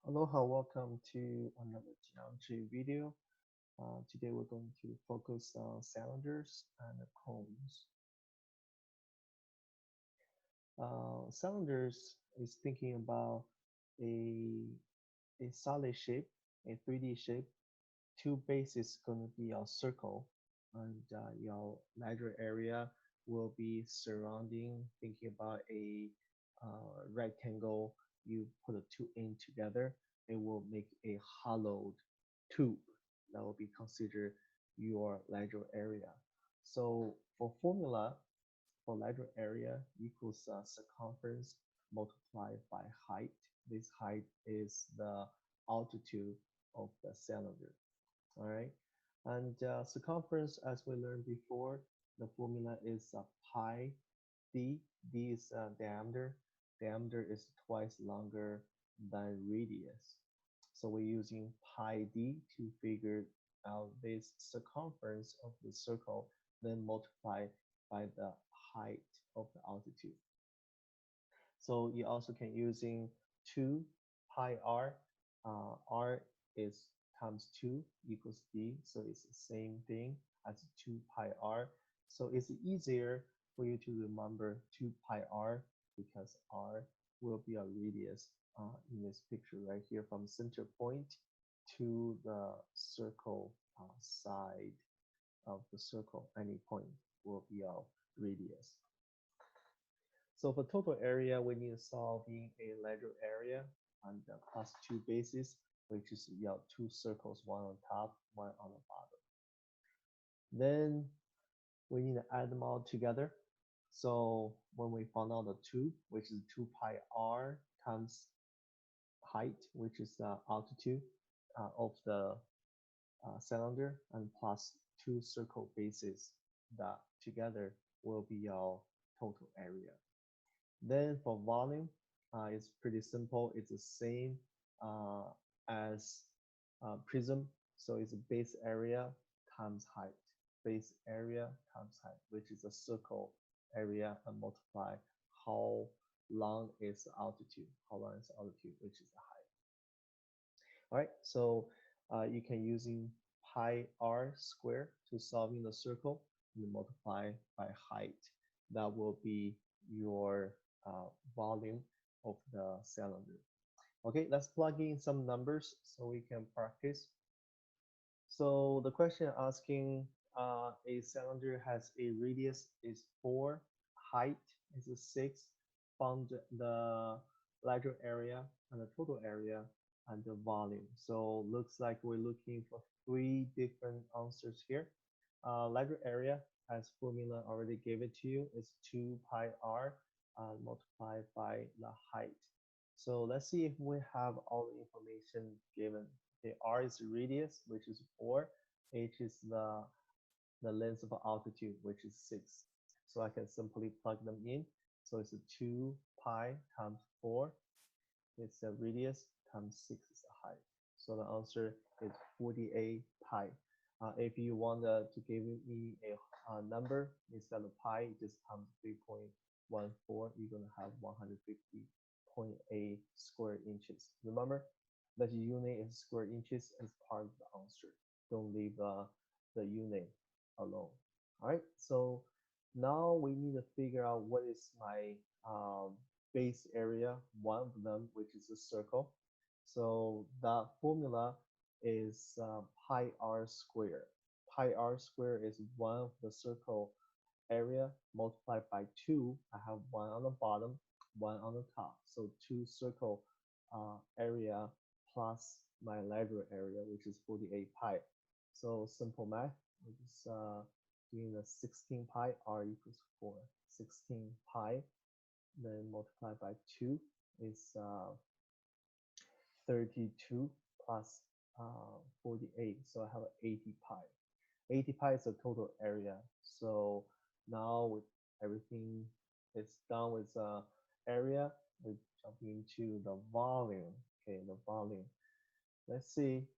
Aloha, welcome to another geometry video. Today we're going to focus on cylinders and cones. Cylinders is thinking about a, a solid shape, a 3D shape. Two bases going to be a circle, and your larger area will be surrounding, thinking about a rectangle. You put the two in together, it will make a hollowed tube that will be considered your larger area. So for formula, for larger area equals circumference multiplied by height. This height is the altitude of the cylinder. All right. And circumference, as we learned before, the formula is pi d. D is diameter. Diameter is twice longer than radius. So we're using pi d to figure out this circumference of the circle, then multiply by the height of the altitude. So you also can using 2 pi r. R is times 2 equals d, so it's the same thing as 2 pi r. So it's easier for you to remember 2 pi r because r will be a radius in this picture right here from center point to the circle side of the circle. Any point will be a radius. So for total area, we need to solve in a larger area and plus two bases, which is two circles, one on top, one on the bottom. Then we need to add them all together. So when we found out the 2, which is 2 pi r times height, which is the altitude of the cylinder, and plus two circle bases, that together will be our total area. Then for volume, it's pretty simple. It's the same as prism. So it's base area times height. Base area times height, which is a circle area, and multiply how long is the altitude, which is the height. All right, so you can using pi r square to solving the circle and multiply by height. That will be your volume of the cylinder. Okay, let's plug in some numbers so we can practice. So the question asking a cylinder has a radius is 4, height is 6, found the larger area and the total area and the volume. So looks like we're looking for 3 different answers here. Larger area, as formula already gave it to you, is 2 pi r multiplied by the height. So let's see if we have all the information given. Okay, r is radius, which is 4. H is the length of altitude, which is 6. So I can simply plug them in. So it's a 2 pi times 4. It's the radius times 6 is the height. So the answer is 48 pi. If you want to give me a number instead of pi, just times 3.14, you're going to have 150.8 square inches. Remember that unit is square inches as part of the answer. Don't leave the unit alone. All right, so now we need to figure out what is my base area, one of them, which is a circle. So that formula is pi r square. Pi r square is one of the circle area multiplied by 2. I have one on the bottom, one on the top. So 2 circle area plus my larger area, which is 48 pi. So simple math, it's doing the 16 pi, r equals 4. 16 pi, then multiplied by 2 is 32 plus 48. So I have 80 pi. 80 pi is the total area. So now with everything is done with area, we jump into the volume. Okay, the volume. Let's see.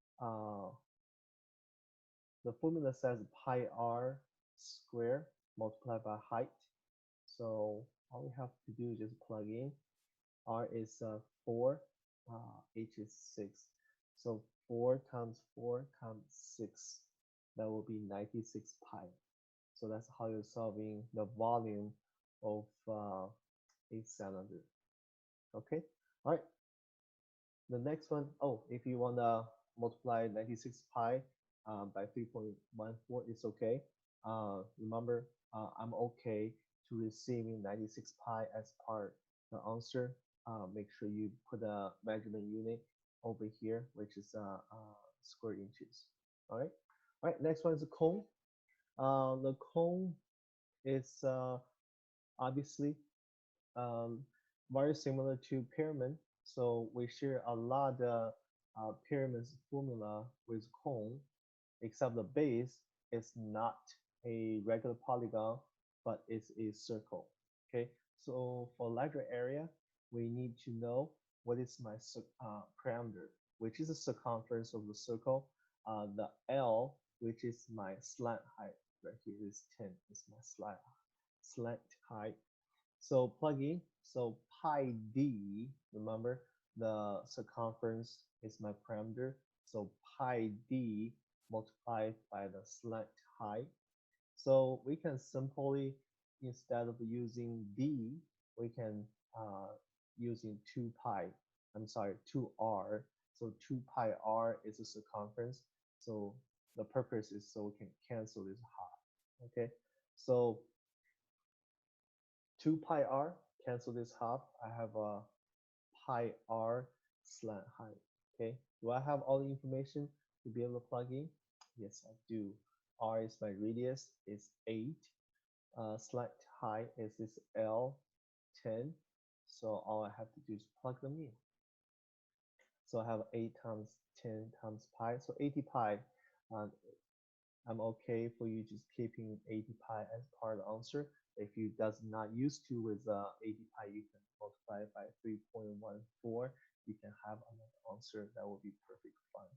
The formula says pi r square multiplied by height. So all we have to do is just plug in. R is 4, H is is 6. So 4 times 4 times 6. That will be 96 pi. So that's how you're solving the volume of a cylinder. Okay. All right. The next one, oh, if you want to multiply 96 pi by 3.14, it's okay. Remember, I'm okay to receiving 96 pi as part the answer. Make sure you put a measurement unit over here, which is square inches. All right. All right. Next one is a cone. The cone is obviously um, very similar to pyramid. So we share a lot of pyramid's formula with cone, except the base is not a regular polygon, but it's a circle. Okay, so for larger area, we need to know what is my parameter, which is the circumference of the circle. The L, which is my slant height, right here is 10, is my slant height. So plug in, so pi d, remember the circumference is my parameter. So pi d multiplied by the slant height. So we can simply, instead of using d, we can using 2 pi, I'm sorry, 2r. So 2 pi r is the circumference. So the purpose is so we can cancel this half. Okay, so 2 pi r, cancel this half. I have a pi r slant height. Okay, do I have all the information to be able to plug in? Yes, I do. R is my radius, is 8. Slant height is this L, 10. So all I have to do is plug them in. So I have 8 times 10 times pi, so 80 pi. Um, I'm okay for you just keeping 80 pi as part of the answer. If you does not used to with 80 pi, you can multiply it by 3.14. You can have another answer that will be perfectly fine.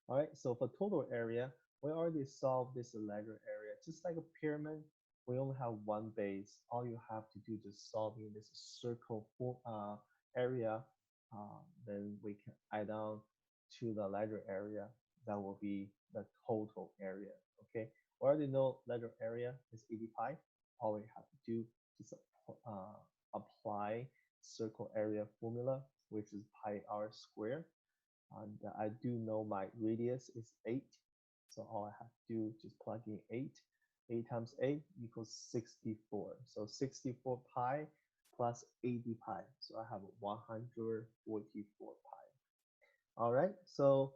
All right, so for total area, we already solved this larger area. Just like a pyramid, we only have one base. All you have to do is solving this circle area. Then we can add on to the larger area. That will be the total area. Okay, we already know larger area is 80 pi. All we have to do is apply circle area formula, which is pi r squared. And I do know my radius is 8. So all I have to do is just plug in 8. 8 times 8 equals 64. So 64 pi plus 80 pi. So I have 144 pi. All right, so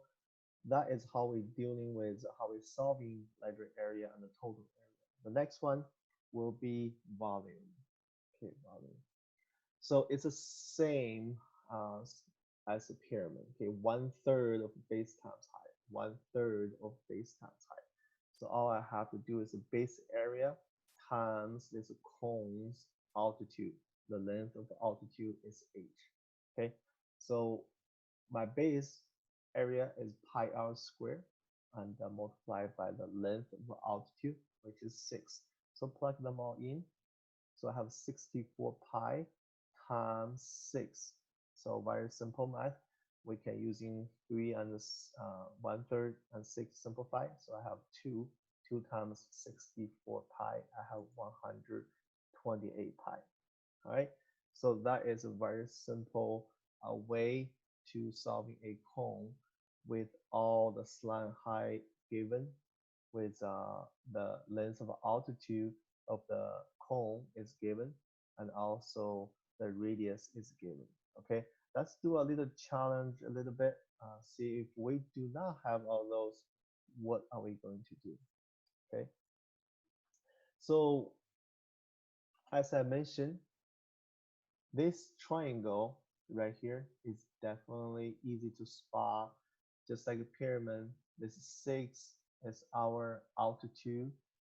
that is how we're dealing with, how we're solving larger area and the total area. The next one will be volume. Okay, volume. So it's the same as a pyramid. Okay, 1/3 of base times height, 1/3 of base times height. So all I have to do is the base area times this cone's altitude. The length of the altitude is h. Okay, so my base area is pi r squared and multiplied by the length of the altitude, which is 6. So plug them all in. So I have 64 pi times 6. So very simple math. We can using 3 and 1/3 and 6 simplify. So I have 2. 2 times 64 pi. I have 128 pi. All right. So that is a very simple way to solving a cone with all the slant height given, with the length of altitude of the cone is given, and also the radius is given. Okay, let's do a little challenge a little bit. See if we do not have all those, what are we going to do? Okay, so as I mentioned, this triangle right here is definitely easy to spot, just like a pyramid. This 6 is our altitude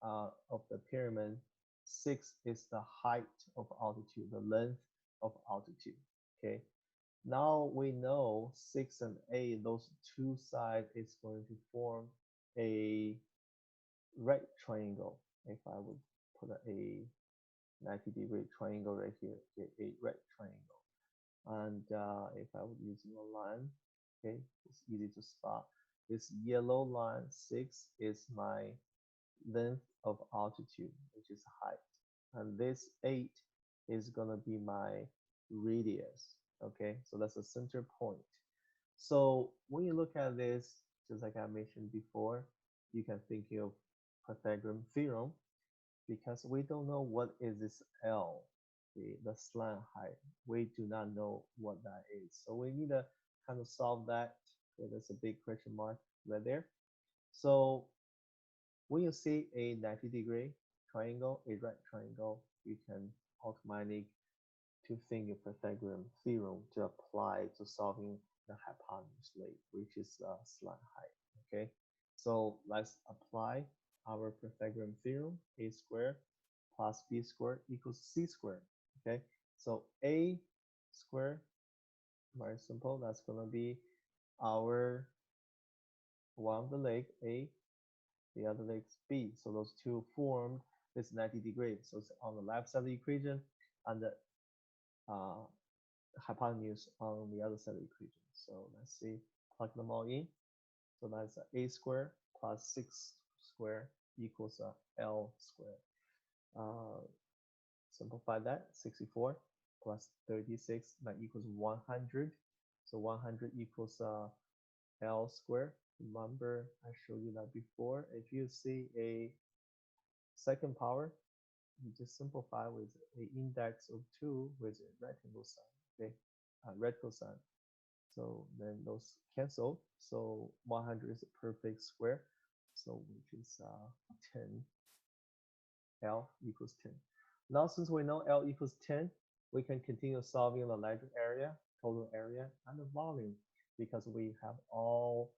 of the pyramid. 6 is the height of altitude, the length of altitude. Okay. Now we know 6 and 8, those two sides is going to form a right triangle. If I would put a 90-degree triangle right here, okay, a right triangle. And if I would use a line, Okay, it's easy to spot. This yellow line 6 is my length of altitude, which is height. And this 8 is going to be my radius. Okay, so that's the center point. So when you look at this, just like I mentioned before, you can think of Pythagorean theorem because we don't know what is this L, the slant height. We do not know what that is. So we need to kind of solve that. Okay, that's a big question mark right there. So when you see a 90-degree triangle, a right triangle, you can automatically to think of Pythagorean theorem to apply to solving the hypotenuse length, which is slant height. Okay, so let's apply our Pythagorean theorem. A squared plus b squared equals c squared. Okay, so a squared, very simple. That's gonna be our one of the leg A, the other leg is B. So those two formed this 90 degrees. So it's on the left side of the equation, and the uh, hypotenuse on the other side of the equation. So let's see, plug them all in. So that's a squared plus 6 squared equals L squared. Uh, simplify that, 64 plus 36, that equals 100. So 100 equals L squared. Remember, I showed you that before. If you see a second power, you just simplify with an index of 2 with a rectangle sign, okay, rectangle sign. So then those cancel. So 100 is a perfect square. So which is 10. L equals 10. Now since we know L equals 10, we can continue solving the larger area, total area, and the volume because we have all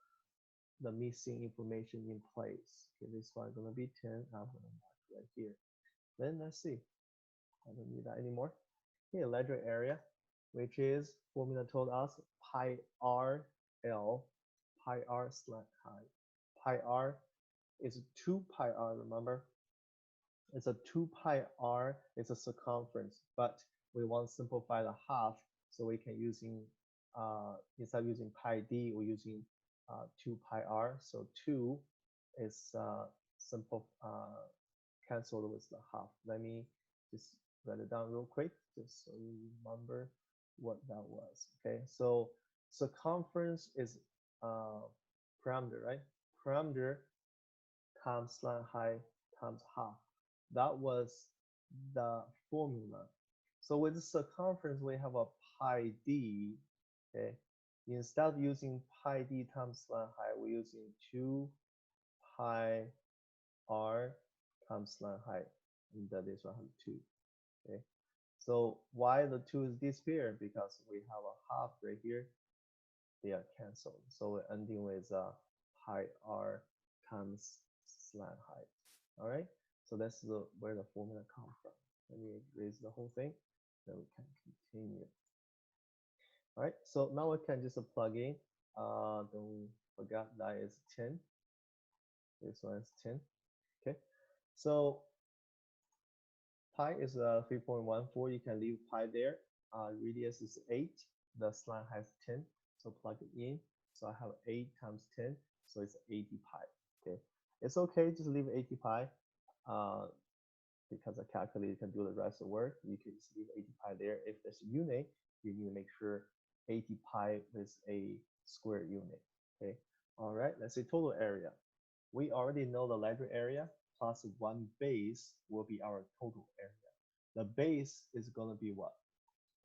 the missing information in place. Okay, this one is going to be 10. I'm going to mark right here. Then let's see. I don't need that anymore. Okay, larger area, which is formula told us pi r L, pi r slant height. Pi r is 2 pi r, remember? It's a 2 pi r, it's a circumference, but we want to simplify the half, so we can using, instead of using pi d, we're using 2 pi r, so 2 is simple, canceled with the half. Let me just write it down real quick, just so you remember what that was, okay? So circumference is parameter, right? Parameter times slant height times half. That was the formula. So with the circumference, we have a pi d, okay? Instead of using pi d times slant height, we're using 2 pi r times slant height, and that is 102, okay? So why the 2 is disappeared? Because we have a half right here. They are canceled. So we're ending with pi r times slant height. All right. So that's where the formula comes from. Let me erase the whole thing, then we can continue. All right. So now we can just plug in. Don't forget that is 10. This one is 10. Okay. So pi is 3.14. You can leave pi there. Radius is 8. The slant has 10. So plug it in. So I have 8 times 10. So it's 80 pi. Okay. It's okay, just leave 80 pi. Because a calculator can do the rest of the work. You can just leave 80 pi there. If there's a unit, you need to make sure 80 pi is a square unit. Okay. All right. Let's say total area. We already know the larger area plus 1 base will be our total area. The base is going to be what?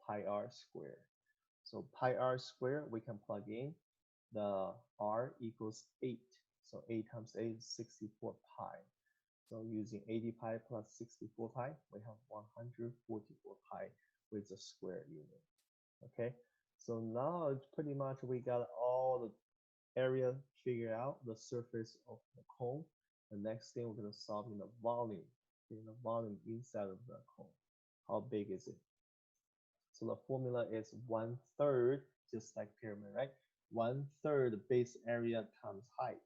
Pi r squared. So pi r squared, we can plug in. The r equals 8. So 8 times 8 is 64 pi. So using 80 pi plus 64 pi, we have 144 pi with the square unit. Okay, so now it's pretty much we got all the area figured out, the surface of the cone. The next thing we're going to solve in the volume, inside of the cone. How big is it? So the formula is 1/3, just like pyramid, right? 1/3 base area times height.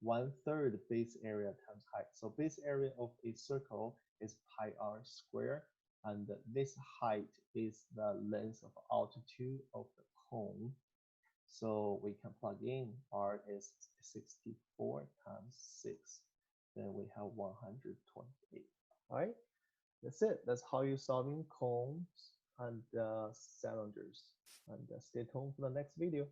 1/3 base area times height. So base area of a circle is pi r squared, and this height is the length of altitude of the cone. So we can plug in R is 64 times 6. Then we have 128. All right, that's it. That's how you're solving cones and cylinders. And stay tuned for the next video.